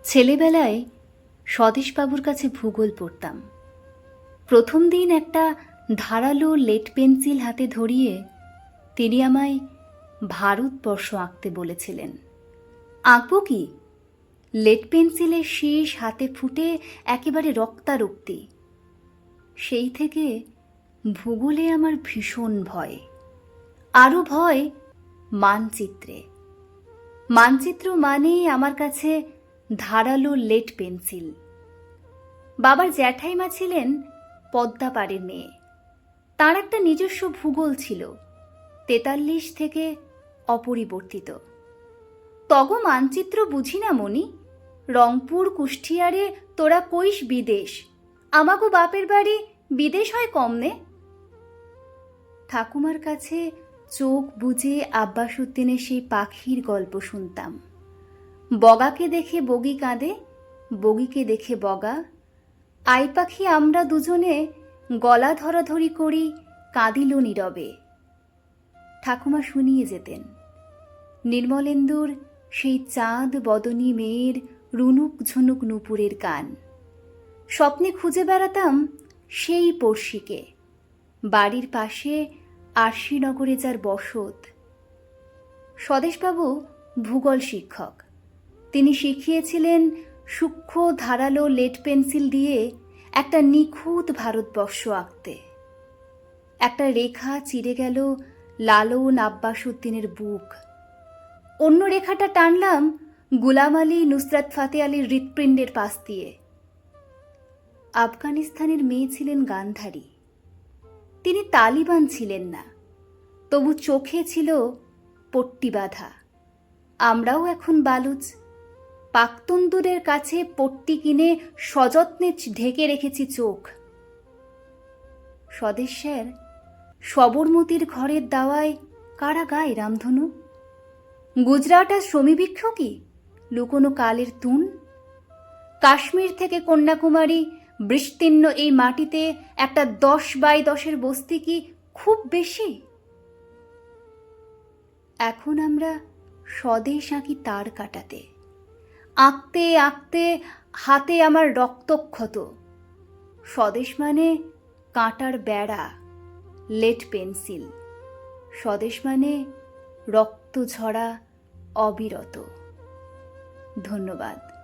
ছেলেবেলায় স্বদেশবাবুর কাছে ভূগোল পড়তাম। প্রথম দিন একটা ধারালো লেড পেন্সিল হাতে ধরিয়ে তিনি আমায় ভারতবর্ষ আঁকতে বলেছিলেন। আঁকবো কি? লেড পেন্সিলের শীষ হাতে ফুটে একেবারে রক্তারক্তি। সেই থেকে ভূগোলে আমার ভীষণ ভয়। আরও ভয় মানচিত্রে। মানচিত্র মানেই আমার কাছে ধারালো লেড পেন্সিল। বাবার জ্যাঠাইমা ছিলেন পদ্মাপাড়ের মেয়ে। তার একটা নিজস্ব ভূগোল ছিল, 43 থেকে অপরিবর্তিত। তগ মানচিত্র বুঝি না মনি, রংপুর কুষ্টিয়ারে তোরা কইস বিদেশ, আমাগো বাপের বাড়ি বিদেশ হয় কমনে। ঠাকুমার কাছে চোখ বুজে আব্বাসুদ্দিনের সেই পাখির গল্প শুনতাম। বগাকে দেখে বগি কাঁদে, বগিকে দেখে বগা, আই পাখি আমরা দুজনে গলা ধরাধরি করি, কাঁদিল নীরবে। ঠাকুমা শুনিয়ে যেতেন। নির্মলেন্দুর সেই চাঁদ বদনী মেয়ের রুনুক ঝুনুক নুপুরের গান। স্বপ্নে খুঁজে বেড়াতাম সেই পড়শিকে, বাড়ির পাশে আরশিনগরে যার বসত। স্বদেশবাবু ভূগোল শিক্ষক। তিনি শিখিয়েছিলেন সূক্ষ্ম ধারালো লেড পেন্সিল দিয়ে একটা নিখুঁত ভারতবর্ষ আঁকতে। একটা রেখা চিরে গেল লালন আব্বাসুদ্দিনের বুক। অন্য রেখাটা টানলাম গুলাম আলী নুসরাত ফাতে আলীর হৃৎপিণ্ডের পাশ দিয়ে। আফগানিস্তানের মেয়ে ছিলেন গান্ধারী। তিনি তালিবান ছিলেন না, তবু চোখে ছিল পট্টি বাঁধা। আমরাও এখন বালুচ। পাকতন্দুরের কাছে পট্টি কিনে সযত্নে ঢেকে রেখেছি চোখ। স্বদেশের সবরমতির ঘরের দাওয়ায় কারা গায় রামধনু? গুজরাট আর শ্রমিবৃক্ষ কি লুকোনো কালের তুন? কাশ্মীর থেকে কন্যাকুমারী বিস্তীর্ণ এই মাটিতে একটা 10x10 বস্তি কি খুব বেশি? এখন আমরা স্বদেশ আঁকি তার কাটাতে। আঁকতে আঁকতে হাতে আমার রক্তক্ষত। স্বদেশ মানে কাঁটার বেড়া, লেড পেন্সিল। স্বদেশ মানে রক্ত ঝরা অবিরত। ধন্যবাদ।